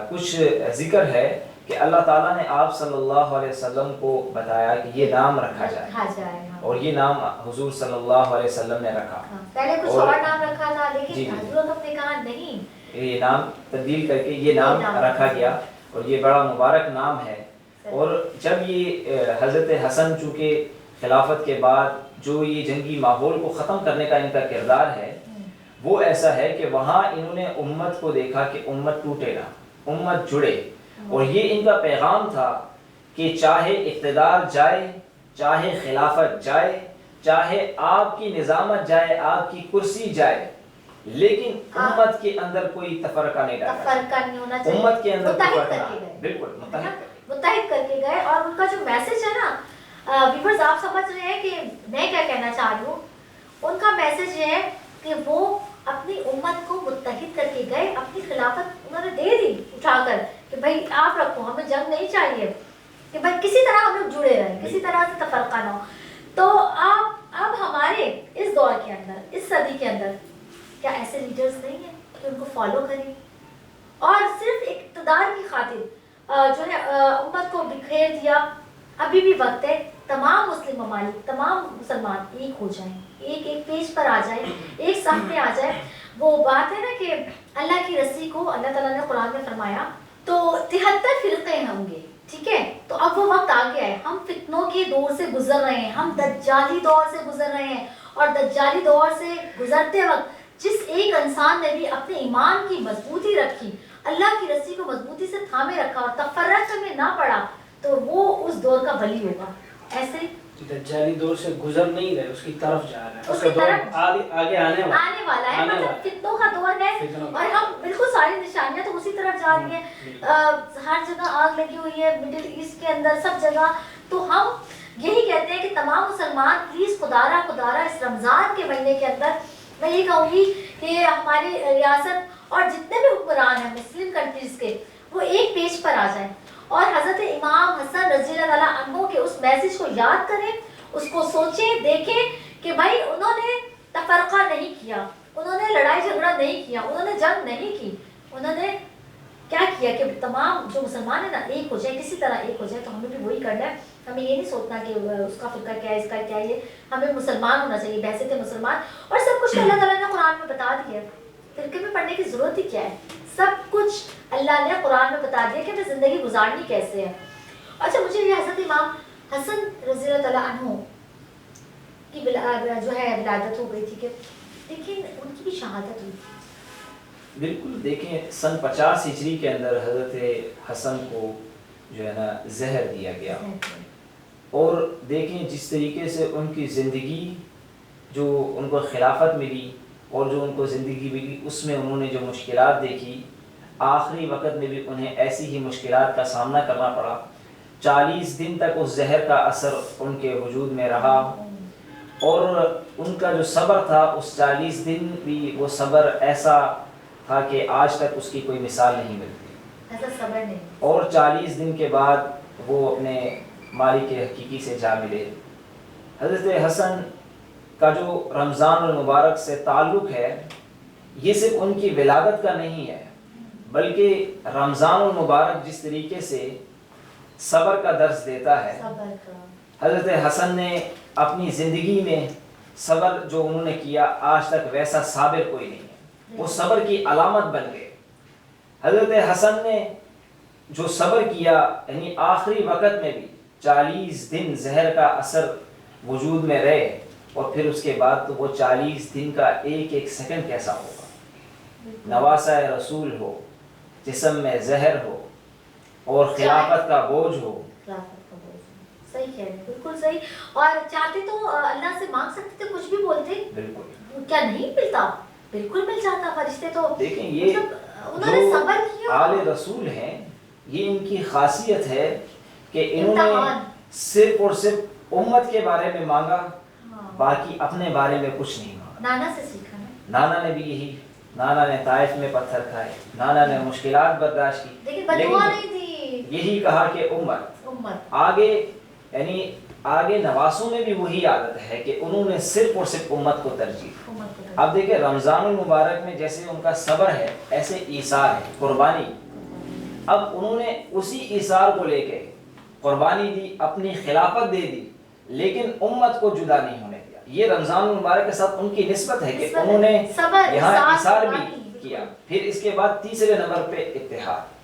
کچھ ذکر ہے کہ اللہ تعالیٰ نے آپ صلی اللہ علیہ وسلم کو بتایا کہ یہ نام رکھا جائے, اور یہ نام حضور صلی اللہ علیہ وسلم نے رکھا. پہلے کچھ اور نام رکھا تھا, لیکن حضرت نے کہا نہیں, یہ نام تبدیل کر کے یہ نام رکھا گیا, اور یہ بڑا مبارک نام ہے. اور جب یہ حضرت حسن چونکہ خلافت کے بعد جو یہ جنگی ماحول کو ختم کرنے کا ان کا کردار ہے وہ ایسا ہے کہ وہاں انہوں نے امت کو دیکھا کہ امت ٹوٹے نہ, امت جڑے, اور یہ ان کا پیغام تھا کہ چاہے اقتدار جائے, چاہے خلافت جائے, چاہے آپ کی نظامت جائے, آپ کی کرسی جائے, لیکن امت کے اندر کوئی تفرقہ نہیں ڈالا, تفرقہ نہیں ہونا چاہیے, امت کے اندر بالکل متحد کر کے گئے. اور ان کا جو میسج ہے نا ویورز, آپ سمجھ رہے ہیں کہ میں کیا کہنا چاہ رہی ہوں. ان کا میسج یہ ہے کہ وہ اپنی امت کو متحد کر کے گئے, اپنی خلافت انہوں نے دے دی اٹھا کر کہ بھائی آپ رکھو, ہمیں جنگ نہیں چاہیے, کہ بھائی کسی طرح ہم لوگ جڑے رہیں, کسی طرح سے تفرقہ نہ ہو. تو اب ہمارے اس دور کے اندر, اس صدی کے اندر کیا ایسے لیڈرز نہیں ہیں کہ ان کو فالو کریں اور صرف اقتدار کی خاطر جو ہے امت کو بکھیر دیا. ابھی بھی وقت ہے, تمام مسلم ممالک, تمام مسلمان ایک ہو جائیں, ایک پیج پر آ جائیں, ایک صف میں آ جائیں. وہ بات ہے نا کہ اللہ کی رسی کو اللہ تعالیٰ نے قرآن میں فرمایا تو 73 فرقے ہوں گے, ٹھیک ہے. تو اب وہ وقت آ گیا ہے, ہم فتنوں کے دور سے گزر رہے ہیں, ہم دجالی دور سے گزر رہے ہیں, اور دجالی دور سے گزرتے وقت جس ایک انسان نے بھی اپنے ایمان کی مضبوطی رکھی, اللہ کی رسی کو مضبوطی سے تھامے رکھا اور تفرق میں نہ پڑا, تو وہ اس دور کا ولی ہوگا. ایسے دجالی دور سے گزر نہیں رہے, اس کی طرف جا رہے ہیں, اس کا دور آگے آنے والا ہے, مطلب فتنوں کا دور ہے, اور ہم بالکل ساری نشانیاں تو اسی طرف جا رہی ہیں. ہر جگہ آگ لگی ہوئی ہے, مڈل ایسٹ کے اندر سب جگہ. تو ہم یہی کہتے ہیں کہ تمام مسلمان پلیز خدارہ اس رمضان کے مہینے کے اندر میں یہ کہوں گی کہ ہماری ریاست اور جتنے بھی حکمران ہیں مسلم کنٹریز کے, وہ ایک پیج پر آ جائیں اور حضرت امام حسن رضی اللہ تعالیٰ عنہ کے اس میسج کو یاد کریں, اس کو سوچیں, دیکھیں کہ بھائی انہوں نے تفرقہ نہیں کیا, انہوں نے لڑائی جھگڑا نہیں کیا, انہوں نے جنگ نہیں کی, انہوں نے کیا کیا کہ تمام جو مسلمان ہیں نا ایک ہو جائے، کسی طرح ایک ہو جائے. تو ہمیں بھی وہی کرنا ہے. ہمیں یہ نہیں سوچنا کہ اس کا فرقہ کیا ہے، اس کا کیا ہے. ہمیں مسلمان ہونا چاہیے، بحثیت مسلمان. اور سب کچھ اللہ تعالیٰ نے قرآن میں بتا دیا ہے. فرقے میں پڑھنے کی ضرورت ہی کیا ہے؟ سب کچھ اللہ نے قرآن میں بتا دیا کہ ہمیں زندگی گزارنی کیسے ہے. اچھا مجھے یہ حضرت امام حسن رضی اللہ تعالیٰ عنہ کی جو ہے ولادت ہو گئی تھی، کہ لیکن ان کی بھی شہادت ہوئی. بالکل. دیکھیں 50 ہجری کے اندر حضرت حسن کو جو ہے نا زہر دیا گیا. اور دیکھیں جس طریقے سے ان کی زندگی، جو ان کو خلافت ملی اور جو ان کو زندگی ملی، اس میں انہوں نے جو مشکلات دیکھی، آخری وقت میں بھی انہیں ایسی ہی مشکلات کا سامنا کرنا پڑا. 40 دن تک اس زہر کا اثر ان کے وجود میں رہا، اور ان کا جو صبر تھا اس 40 دن بھی وہ صبر ایسا تھا کہ آج تک اس کی کوئی مثال نہیں ملتی. ایسا صبر نہیں. اور 40 دن کے بعد وہ اپنے مالک حقیقی سے جا ملے. حضرت حسن کا جو رمضان المبارک سے تعلق ہے، یہ صرف ان کی ولادت کا نہیں ہے، بلکہ رمضان المبارک جس طریقے سے صبر کا درس دیتا ہے، حضرت حسن نے اپنی زندگی میں صبر جو انہوں نے کیا، آج تک ویسا صابر کوئی نہیں ہے. وہ صبر کی علامت بن گئے. حضرت حسن نے جو صبر کیا، یعنی آخری وقت میں بھی 40 دن زہر کا اثر وجود میں رہے، اور پھر اس کے بعد تو وہ 40 دن کا ایک ایک سیکنڈ کیسا ہوگا. نواسہ رسول ہو، جسم میں زہر ہو، اور خلافت کا بوجھ ہو. صحیح کہہ رہے ہیں، بالکل صحیح. اور چاہتے تو اللہ سے مانگ سکتے تھے، کچھ بھی بولتے. بالکل. کیا نہیں ملتا؟ بالکل مل جاتا. فرشتے تو دیکھیں یہ انہوں نے صبر کیا. آل رسول ہیں، یہ ان کی خاصیت ہے کہ انہوں نے صرف اور صرف امت کے بارے میں مانگا، باقی اپنے بارے میں کچھ نہیں مانگا. نانا سے سیکھا نا. نانا نے بھی یہی، نانا نے طائف میں پتھر کھائے، نانا نے مشکلات برداشت کی، لیکن بدعا نہیں تھی. یہی کہا کہ امت آگے، یعنی آگے نواسوں میں بھی وہی عادت ہے کہ انہوں نے صرف اور صرف امت کو ترجیح. اب دیکھیں رمضان المبارک میں جیسے ان کا صبر ہے، ایسے ایثار ہے، قربانی. اب انہوں نے اسی ایثار کو لے کے قربانی دی، اپنی خلافت دے دی، لیکن امت کو جدا نہیں ہونے دیا. یہ رمضان المبارک کے ساتھ ان کی نسبت ہے کہ انہوں نے یہاں ایثار بھی کیا. پھر اس کے بعد تیسرے نمبر پہ اتحاد.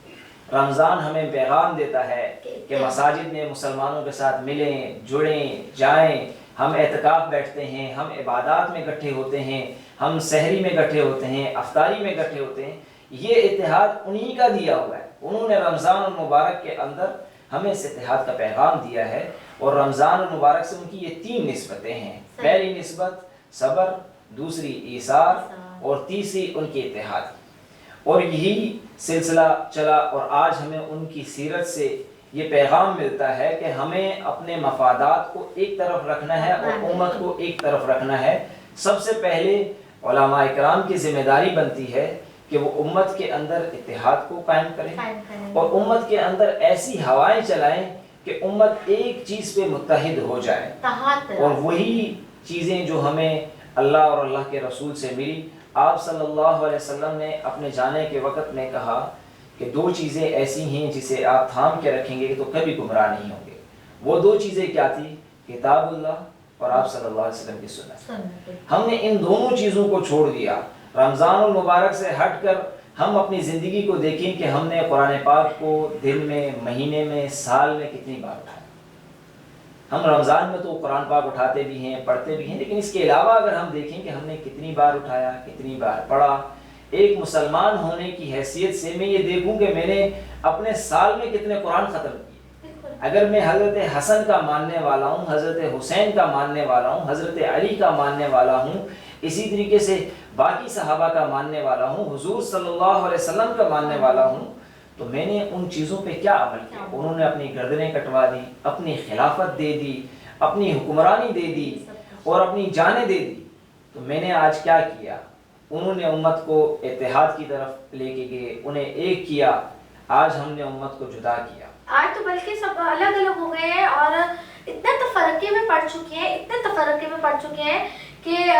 رمضان ہمیں پیغام دیتا ہے کہ مساجد میں مسلمانوں کے ساتھ ملیں، جڑیں، جائیں. ہم اعتکاف بیٹھتے ہیں، ہم عبادات میں اکٹھے ہوتے ہیں، ہم سحری میں اکٹھے ہوتے ہیں، افطاری میں اکٹھے ہوتے ہیں. یہ اتحاد انہی کا دیا ہوا ہے. انہوں نے رمضان المبارک کے اندر ہمیں اس اتحاد کا پیغام دیا ہے. اور رمضان المبارک سے ان کی یہ 3 نسبتیں ہیں. پہلی نسبت صبر، دوسری ایثار، اور تیسری ان کی اتحاد. اور یہی سلسلہ چلا، اور آج ہمیں ان کی سیرت سے یہ پیغام ملتا ہے کہ ہمیں اپنے مفادات کو ایک طرف رکھنا ہے اور امت کو ایک طرف رکھنا ہے. سب سے پہلے علماء اکرام کی ذمہ داری بنتی ہے کہ وہ امت کے اندر اتحاد کو قائم کریں، اور امت کے اندر ایسی ہوائیں چلائیں کہ امت ایک چیز پہ متحد ہو جائے. اور وہی چیزیں جو ہمیں اللہ اور اللہ کے رسول سے ملی. آپ صلی اللہ علیہ وسلم نے اپنے جانے کے وقت میں کہا کہ 2 چیزیں ایسی ہیں جسے آپ تھام کے رکھیں گے تو کبھی گمراہ نہیں ہوں گے. وہ 2 چیزیں کیا تھی؟ کتاب اللہ اور آپ صلی اللہ علیہ وسلم کی سنت. ہم نے ان دونوں چیزوں کو چھوڑ دیا. رمضان المبارک سے ہٹ کر ہم اپنی زندگی کو دیکھیں کہ ہم نے قرآن پاک کو دن میں، مہینے میں، سال میں کتنی بار اٹھایا. ہم رمضان میں تو قرآن پاک اٹھاتے بھی ہیں، پڑھتے بھی ہیں، لیکن اس کے علاوہ اگر ہم دیکھیں کہ ہم نے کتنی بار اٹھایا، کتنی بار پڑھا. ایک مسلمان ہونے کی حیثیت سے میں یہ دیکھوں کہ میں نے اپنے سال میں کتنے قرآن ختم کیے. اگر میں حضرت حسن کا ماننے والا ہوں، حضرت حسین کا ماننے والا ہوں، حضرت علی کا ماننے والا ہوں، اسی طریقے سے باقی صحابہ کا ماننے والا ہوں، حضور صلی اللہ علیہ وسلم کا ماننے والا ہوں، تو میں نے ان چیزوں پہ کیا عمل کیا؟ انہوں نے اپنی گردنیں کٹوا دی، اپنی خلافت دے دی، اپنی حکمرانی دے دی، اور اپنی جانیں دے دی. تو میں نے آج کیا کیا؟ انہوں نے امت کو اتحاد کی طرف لے کے گئے، انہیں ایک کیا. آج ہم نے امت کو جدا کیا. آج تو بلکہ سب الگ الگ ہو گئے ہیں، اور اتنے تفرقے میں پڑ چکے ہیں کہ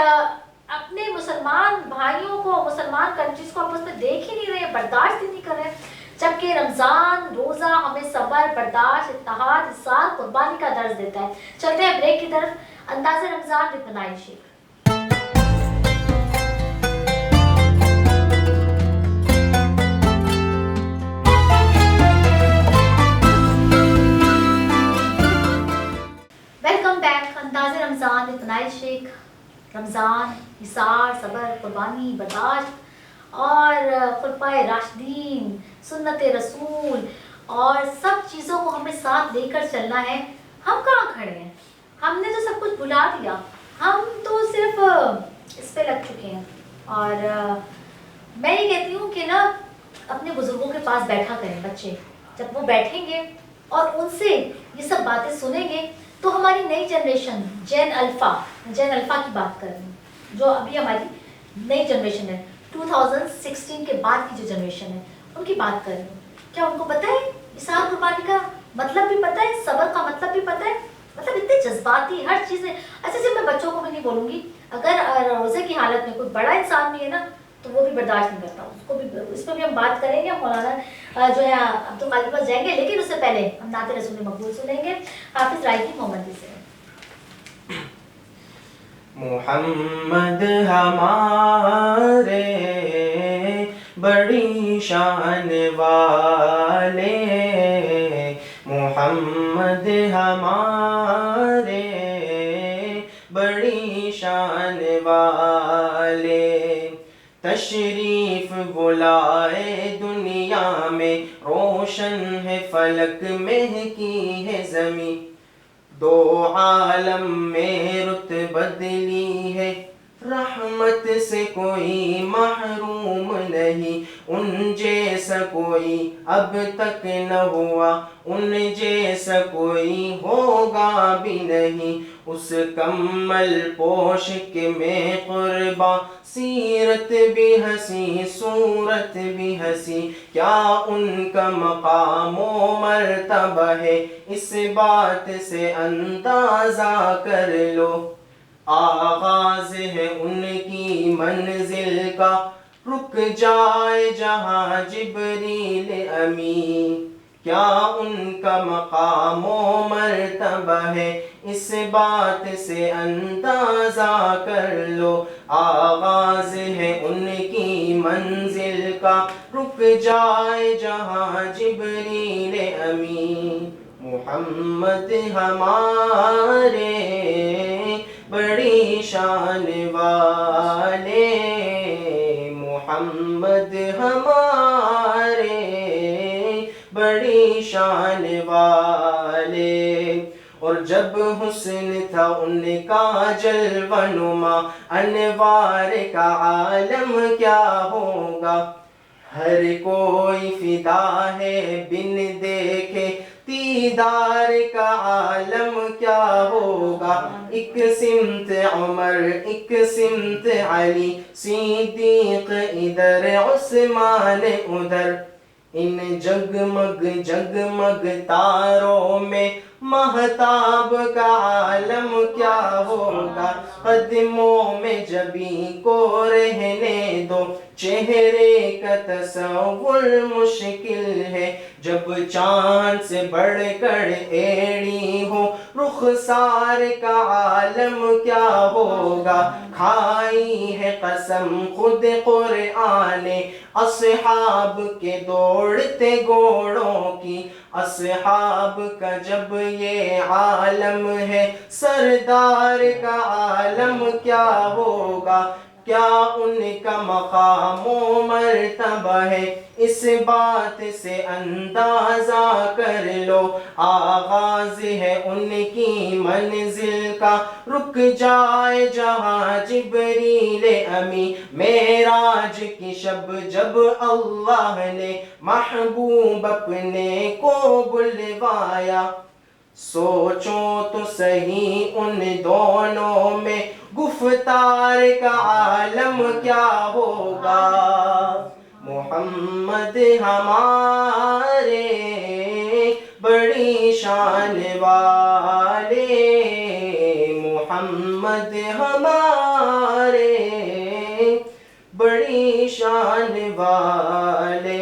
اپنے مسلمان بھائیوں کو، مسلمان کنٹریز کو آپس میں دیکھ ہی نہیں رہے، برداشت ہی نہیں کر رہے. جبکہ رمضان روزہ ہمیں صبر، برداشت، اتحاد، احسان، قربانی کا درس دیتا ہے. چلتے ہیں بریک کی طرف. انداز رمضان وتھ منائل شیخ. Welcome back. انداز رمضان وتھ منائل شیخ. رمضان، حصار، صبر، قربانی، برداشت اور خلفائے راشدین، سنت رسول اور سب چیزوں کو ہمیں ساتھ لے کر چلنا ہے. ہم کہاں کھڑے ہیں؟ ہم نے تو سب کچھ بھلا دیا. ہم تو صرف اس پہ لگ چکے ہیں. اور میں یہ کہتی ہوں کہ نا اپنے بزرگوں کے پاس بیٹھا کریں بچے. جب وہ بیٹھیں گے اور ان سے یہ سب باتیں سنیں گے تو ہماری نئی جنریشن جین الفا کی بات کر رہی ہوں، جو ابھی ہماری نئی جنریشن ہے 2016 کے بعد کی جو جنریشن ہے ان کی بات کر رہی ہوں. کیا ان کو پتہ ہے اثار قربانی کا مطلب بھی پتہ ہے، صبر کا مطلب بھی پتہ ہے؟ مطلب اتنے جذباتی ہر چیز ہے. اچھا صرف میں بچوں کو بھی نہیں بولوں گی، اگر روزے کی حالت میں کوئی بڑا انسان بھی ہے نا تو وہ بھی برداشت نہیں کرتا. اس کو بھی اس پہ بھی ہم بات کریں گے. مولانا جو ہے عبدالقادر پاس جائیں گے، لیکن اس سے پہلے ہم نعت رسول مقبول سنیں گے حافظ رائکی محمد سے. محمد ہمارے بڑی شان والے، محمد ہمارے بڑی شان والے، تشریف بلائے دنیا میں روشن ہے فلک مہکی ہے زمین، دو عالم میں رت بدلی ہے، رحمت سے کوئی محروم نہیں، ان جیسا کوئی اب تک نہ ہوا، ان جیسا کوئی ہوگا بھی نہیں، اس کمل پوش کے میں قرباں، سیرت بھی ہنسی صورت بھی ہنسی، کیا ان کا مقام و مرتبہ ہے، اس بات سے اندازہ کر لو، آغاز ہے ان کی منزل کا، رک جائے جہاں جبریل امین، کیا ان کا مقام و مرتبہ ہے، اس بات سے اندازہ کر لو، آغاز ہے ان کی منزل کا، رک جائے جہاں جبریل امین، محمد ہمارے بڑی شان والے، محمد ہمارے بڑی شان والے، اور جب حسن تھا ان کا جلوہ نما، انوار کا عالم کیا ہوگا، ہر کوئی فدا ہے بن دیکھے دیدار کا عالم کیا ہوگا، ایک سمت عمر ایک سمت علی، صدیق ادھر عثمان ادھر، ان جگمگ جگمگ تاروں میں مہتاب کا عالم کیا ہوگا، قدموں میں جبیں کو رہنے دو، چہرے کا تصور مشکل ہے، جب چاند سے بڑھ کر ایڑی ہو، رخسار کا عالم کیا ہوگا، کھائی ہے قسم خود قرآن نے اصحاب کے دوڑتے گھوڑوں کی، اصحاب کا جب یہ عالم ہے، سردار کا عالم کیا ہوگا، کیا ان کا مقام و مرتبہ ہے، اس بات سے اندازہ کر لو، آغاز ہے ان کی منزل کا، رک جائے جہاں جبریل امی، معراج کی شب جب اللہ نے محبوب اپنے کو بلوایا، سوچو تو صحیح ان دونوں میں گفتار کا عالم کیا ہوگا، محمد ہمارے بڑی شان والے، محمد ہمارے بڑی شان والے.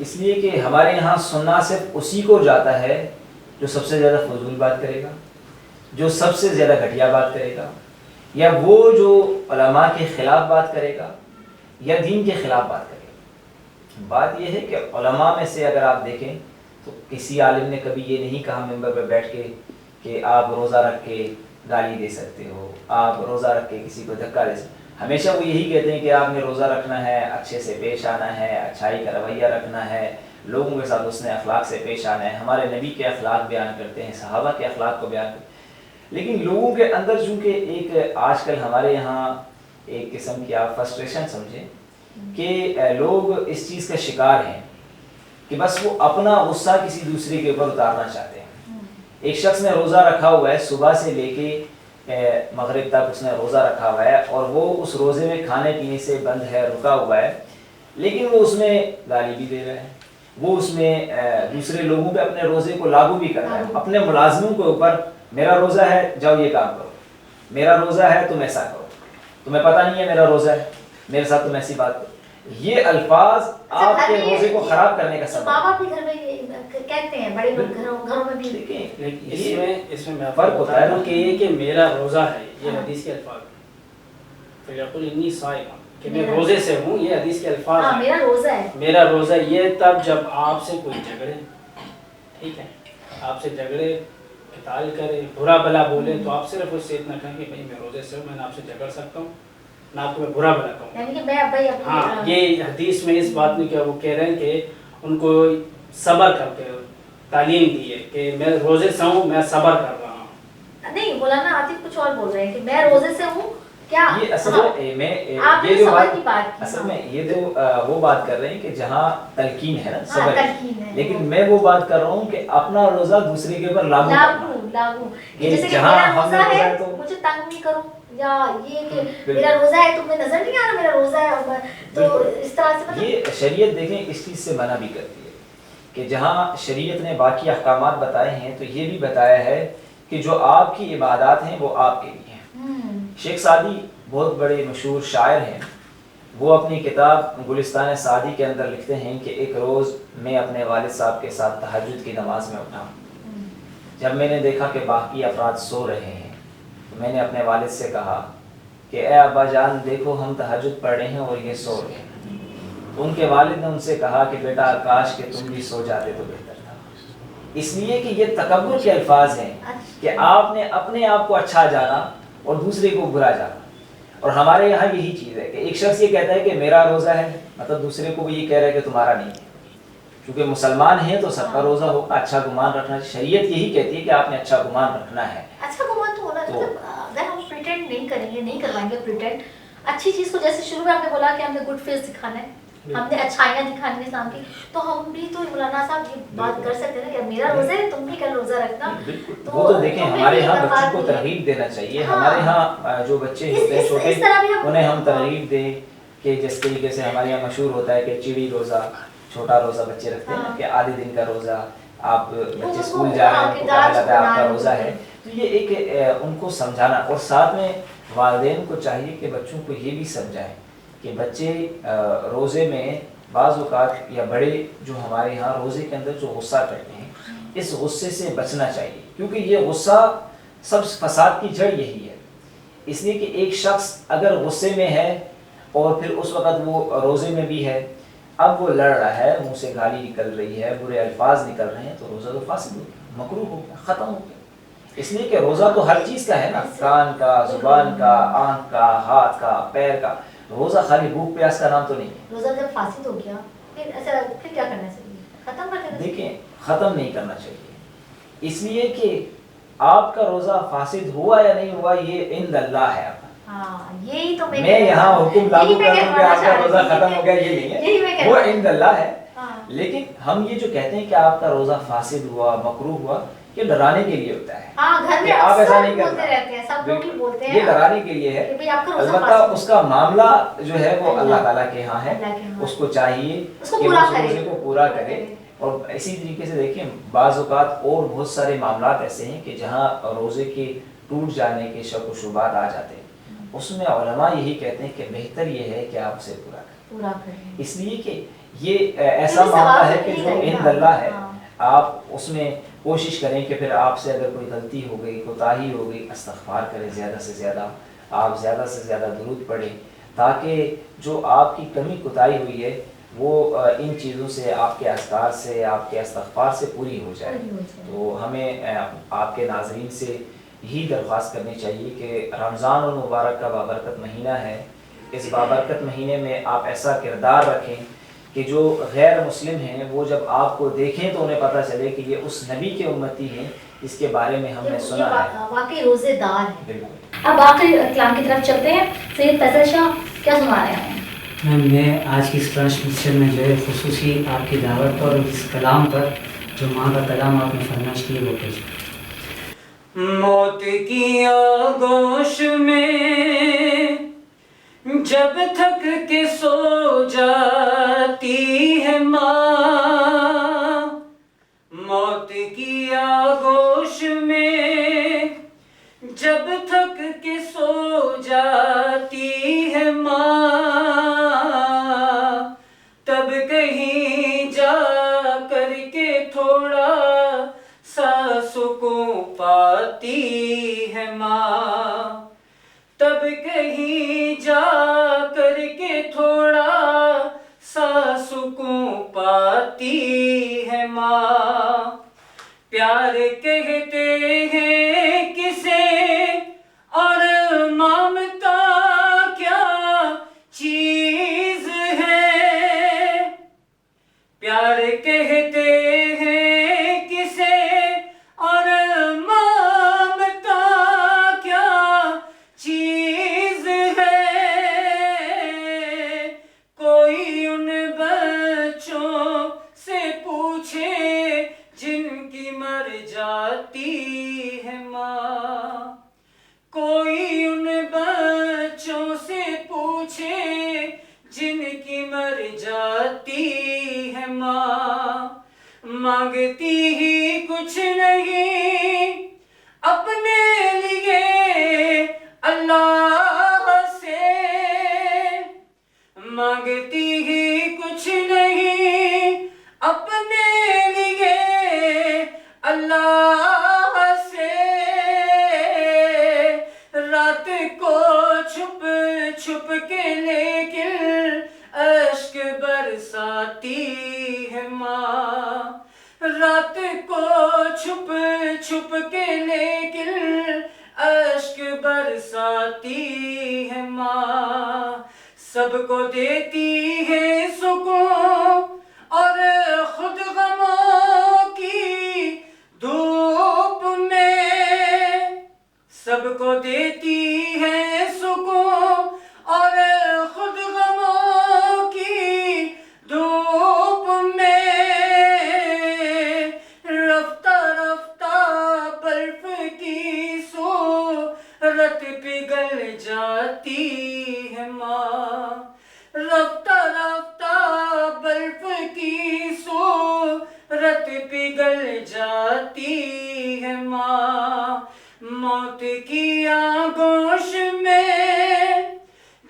اس لیے کہ ہمارے یہاں سننا صرف اسی کو جاتا ہے جو سب سے زیادہ فضول بات کرے گا، جو سب سے زیادہ گھٹیا بات کرے گا، یا وہ جو علماء کے خلاف بات کرے گا یا دین کے خلاف بات کرے گا۔ بات یہ ہے کہ علماء میں سے اگر آپ دیکھیں تو کسی عالم نے کبھی یہ نہیں کہا ممبر پہ بیٹھ کے کہ آپ روزہ رکھ کے گالی دے سکتے ہو، آپ روزہ رکھ کے کسی کو دھکا دے سکتے ہو۔ ہمیشہ وہ یہی کہتے ہیں کہ آپ نے روزہ رکھنا ہے، اچھے سے پیش آنا ہے، اچھائی کا رویہ رکھنا ہے، لوگوں کے ساتھ حسن اخلاق سے پیش آنا ہے۔ ہمارے نبی کے اخلاق بیان کرتے ہیں، صحابہ کے اخلاق کو بیان کرتے ہیں، لیکن لوگوں کے اندر چونکہ ایک آج کل ہمارے یہاں ایک قسم کی آپ فرسٹریشن سمجھیں کہ لوگ اس چیز کا شکار ہیں کہ بس وہ اپنا غصہ کسی دوسرے کے اوپر اتارنا چاہتے ہیں۔ ایک شخص نے روزہ رکھا ہوا ہے، صبح سے لے کے مغرب تک اس نے روزہ رکھا ہوا ہے، اور وہ اس روزے میں کھانے پینے سے بند ہے، رکا ہوا ہے، لیکن وہ اس میں گالی بھی دے رہا ہے، وہ اس میں دوسرے لوگوں پہ اپنے روزے کو لاگو بھی کر رہا ہے، اپنے ملازموں کے اوپر میرا روزہ ہے جاؤ یہ کام کرو، میرا روزہ ہے تم ایسا کرو، تمہیں پتہ نہیں ہے میرا روزہ ہے، میرے ساتھ تم ایسی بات کرو۔ یہ الفاظ آپ کے روزے کو خراب کرنے کا سبب بابا بھی گھر میں کہتے ہیں، بڑے لوگ گھروں میں بھی اس میں فرق ہوتا ہے کہ یہ کہ میرا روزہ ہے، یہ حدیث کے الفاظ ہیں، فیقول انی صائم، کہ میں روزے سے ہوں، یہ حدیث کے الفاظ ہیں، میرا روزہ ہے، میرا روزہ۔ یہ تب جب آپ سے کوئی جھگڑے، ٹھیک ہے، آپ سے جھگڑے، قتال کرے، برا بلا بولے، تو آپ صرف اس سے اتنا کہیں کہ بھائی میں روزے سے ہوں، میں نے آپ سے جھگڑ سکتا ہوں، نہ آپ کو میں برا بلا کہوں، یعنی کہ میں بھائی ہاں۔ یہ حدیث میں اس بات میں کیا وہ کہہ رہے ہیں کہ ان کو صبر کر کے تعلیم دی ہے کہ میں روزے سے ہوں، میں صبر کر رہا ہوں۔ نہیں، مولانا عاطف کچھ اور بول رہے ہیں کہ میں روزے سے ہوں، کیا یہ اصل میں آپ یہ جو بات بات اصل میں یہ جو وہ بات کر رہے ہیں کہ جہاں تلقین ہے نا صبر، تلقین ہے، لیکن میں وہ بات کر رہا ہوں کہ اپنا روزہ دوسرے کے اوپر لاگو جیسے کہ میرا روزہ ہے مجھے تنگ نہیں کرو، یا یہ کہ میرا روزہ ہے تمہیں نظر نہیں آ رہا میرا روزہ ہے، تو اس طرح سے یہ شریعت دیکھیں اس چیز سے منع بھی کرتی ہے کہ جہاں شریعت نے باقی احکامات بتائے ہیں تو یہ بھی بتایا ہے کہ جو آپ کی عبادات ہیں وہ آپ کے لیے ہیں۔ شیخ سعدی بہت بڑے مشہور شاعر ہیں، وہ اپنی کتاب گلستان سعدی کے اندر لکھتے ہیں کہ ایک روز میں اپنے والد صاحب کے ساتھ تہجد کی نماز میں اٹھا، جب میں نے دیکھا کہ باقی افراد سو رہے ہیں تو میں نے اپنے والد سے کہا کہ اے ابا جان دیکھو ہم تہجد پڑھ رہے ہیں اور یہ سو رہے ہیں۔ ان کے والد نے ان سے کہا کہ بیٹا کاش کہ تم بھی سو جاتے تو بہتر تھا، اس لیے کہ یہ تکبر کے الفاظ ہیں کہ آپ نے اپنے آپ کو اچھا جانا اور دوسرے کو برا جانا۔ اور ہمارے یہاں یہی چیز ہے کہ ایک شخص یہ کہتا ہے کہ میرا روزہ ہے، مطلب دوسرے کو بھی یہ کہہ رہا ہے کہ تمہارا نہیں ہے، کیونکہ مسلمان ہیں تو سب کا روزہ ہوگا، اچھا گمان رکھنا چاہیے۔ شریعت یہی کہتی ہے کہ آپ نے اچھا گمان رکھنا ہے۔ اچھا گمان تو ہونا چاہیے، اگر ہم پریٹینڈ نہیں کریں گے، نہیں کروائیں گے پریٹینڈ، اچھی چیز کو جیسے شروع میں آپ نے بولا کہ ہم نے گڈ فیس دکھانا ہے، ہم نے اچھائیاں دکھانی ہے اسلام کی، تو ہم بھی تو مولانا صاحب یہ بات کر سکتے ہیں کہ میرا روزہ ہے تم بھی کل روزہ رکھنا۔ وہ تو دیکھیں ہمارے یہاں بچوں کو ترغیب دینا چاہیے، ہمارے یہاں جو بچے ہوتے ہیں چھوٹے انہیں ہم ترغیب دیں کہ جس طریقے سے ہمارے یہاں مشہور ہوتا ہے کہ چڑی روزہ، چھوٹا روزہ بچے رکھتے ہیں کہ آدھے دن کا روزہ، آپ بچے اسکول جا رہے ہیں تو آپ کا روزہ ہے، تو یہ ایک ان کو سمجھانا، اور ساتھ میں والدین کو چاہیے کہ بچوں کو یہ بھی سمجھائیں کہ بچے روزے میں بعض اوقات یا بڑے جو ہمارے ہاں روزے کے اندر جو غصہ کرتے ہیں اس غصے سے بچنا چاہیے، کیونکہ یہ غصہ سب فساد کی جڑ یہی ہے۔ اس لیے کہ ایک شخص اگر غصے میں ہے اور پھر اس وقت وہ روزے میں بھی ہے، اب وہ لڑ رہا ہے، منہ سے گالی نکل رہی ہے، برے الفاظ نکل رہے ہیں، تو روزہ تو فاسد ہو گیا، مکروہ ہو گیا، ختم ہو گیا۔ اس لیے کہ روزہ تو ہر چیز کا ہے نا، کان کا، زبان کا، آنکھ کا، ہاتھ کا، پیر کا، روزہ خالی بھوک پیاس کا نام تو نہیں ہے۔ روزہ جب فاسد ہو گیا پھر ایسا پھر کیا کرنا چاہیے؟ ختم کر دینا؟ دیکھیں ختم نہیں کرنا چاہیے، اس لیے کہ آپ کا روزہ فاسد ہوا یا نہیں ہوا یہ عند اللہ ہے۔ یہی تو میں یہاں حکم لاگو کر دوں کہ آپ کا روزہ ختم ہو گیا، یہ نہیں ہے، وہ عند اللہ ہے۔ لیکن ہم یہ جو کہتے ہیں کہ آپ کا روزہ فاسد ہوا، مکروہ ہوا، یہ ڈرانے کے لیے ہوتا ہے کہ آپ ایسا نہیں کرنا، یہ ڈرانے کے لیے ہے۔ البتہ اس کا معاملہ جو ہے وہ اللہ تعالیٰ کے ہاں ہے، اس کو چاہیے کہ وہ اس روزے کو پورا کرے۔ اور اسی طریقے سے دیکھیں بعض اوقات اور بہت سارے معاملات ایسے ہیں کہ جہاں روزے کے ٹوٹ جانے کے شک و شبہات آ جاتے ہیں، اس میں علماء یہی کہتے ہیں کہ بہتر یہ ہے کہ آپ اسے پورا کریں، اس لیے کہ یہ ایسا معاملہ ہے کہ جو عند اللہ ہے. آپ اس میں کوشش کریں کہ پھر آپ سے اگر کوئی غلطی ہو گئی، کوتاہی ہو گئی، استغفار کریں زیادہ سے زیادہ، آپ زیادہ سے زیادہ درود پڑھیں تاکہ جو آپ کی کمی کوتاہی ہوئی ہے وہ ان چیزوں سے، آپ کے اذکار سے، آپ کے استغفار سے پوری ہو جائے. تو ہمیں آپ کے ناظرین سے یہی درخواست کرنی چاہیے کہ رمضان المبارک کا بابرکت مہینہ ہے. اس بابرکت مہینے میں آپ ایسا کردار رکھیں کہ جو غیر مسلم ہیں وہ جب آپ کو دیکھیں تو انہیں پتہ چلے کہ یہ اس نبی کے امتی ہیں جس کے بارے میں ہم نے سنا ہے، واقعی روزے دار ہیں. بالکل. اب آخری کلام کی طرف چلتے ہیں. سید فیصل شاہ کیا سنا رہے ہیں؟ میں آج کی اس ٹرانسمیشن میں جو ہے خصوصی آپ کی دعوت پر اور اس کلام پر جو ماں کا کلام آپ نے فرمائش کی ہے وہ پیش. موت کی آغوش میں جب تھک کے سو جاتی ہے ماں، موت کی آغوش میں جب تھک کے سو جاتی ہے ماں، تب کہیں جا کر کے تھوڑا سا سکون پاتی ہے ماں، تب کہیں جا کر کے تھوڑا سا سکون پاتی ہے ماں. پیار کہتے ہیں کسے اور ممتا کیا چیز ہے، پیار کہتے ہیں کسے اور ممتا کیا چیز ہے. کوئی ان بچوں سے پوچھے جن کی مر جاتی ہے ماں، کوئی ان بچوں سے پوچھے جن کی مر جاتی ہے ماں. مانگتی ہی کچھ نہیں اپنے لیے اللہ سے، مانگتی ہی کچھ نہیں اپنے لیے اللہ سے. رات کو چھپ چھپ کے لیکن اشک برساتی ہے ماں، رات کو چھپ چھپ کے لیکن اشک برساتی ہے ماں. سب کو دیتی ہے سکون اور خود غموں کی دھوپ میں، سب کو دیتی ہے سکون اور خود غموں کی دھوپ میں. رفتہ رفتہ برف کی صورت پگھل جاتی ہے ماں، رفتہ رفتہ برف کی صورت پگھل جاتی ہے ماں. موت کی آغوش میں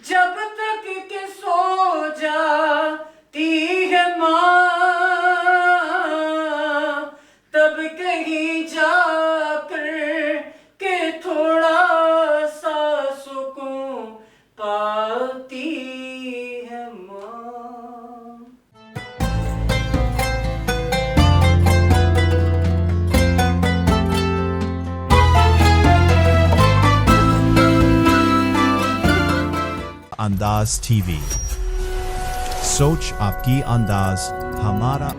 جب تک کہ سو جاتی ہے ماں، تب کہیں جا کر کے تھوڑا سا سکون پاتی ہے ماں. انداز ٹی وی، سوچ آپ کی انداز ہمارا.